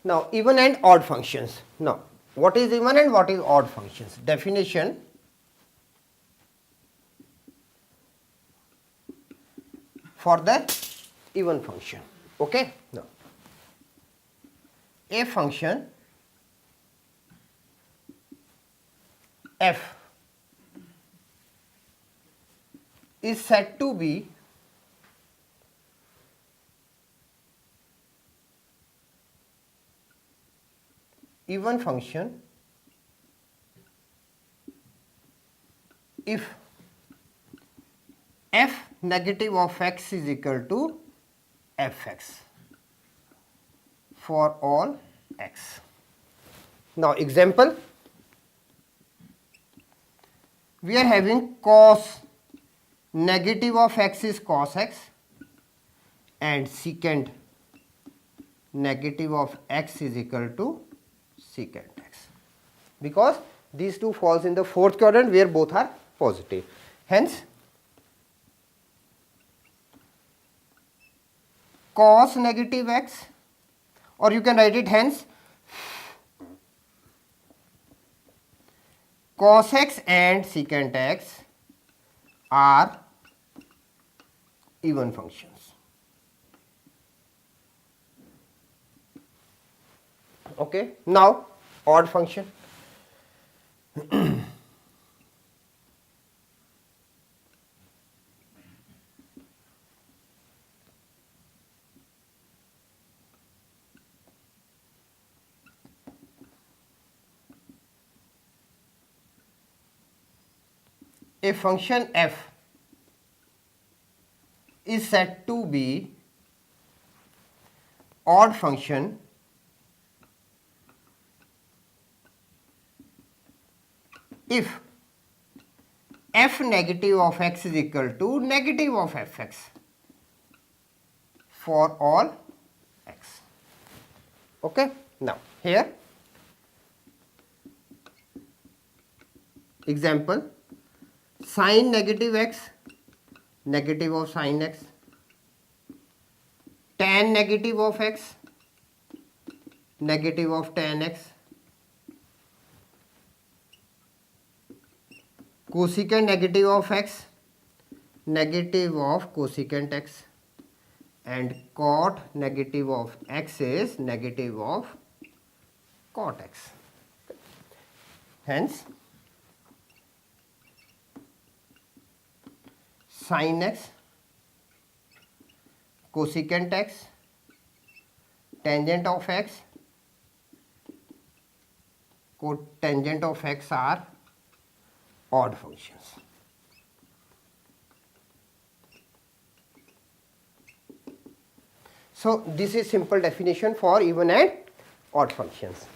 Now even and odd functions. Now what is even and what is odd functions? Definition. For the even function. Okay. Now a function f is said to be even function if f negative of x is equal to fx for all x. Now example, we are having cos negative of x is cos x and secant negative of x is equal to secant x, because these two falls in the fourth quadrant where both are positive. Hence cos negative x, or you can write it hence cos x and secant x are even functions. Okay. Now odd function. A function f is said to be odd function if f negative of x is equal to negative of fx for all x. Okay. Now here example, sin negative x, negative of sin x, tan negative of x, negative of tan x, cosecant negative of x, negative of cosecant x, and cot negative of x is negative of cot x. Hence sin x, cosecant x, tangent of x, cotangent of x are odd functions. So this is simple definition for even and odd functions.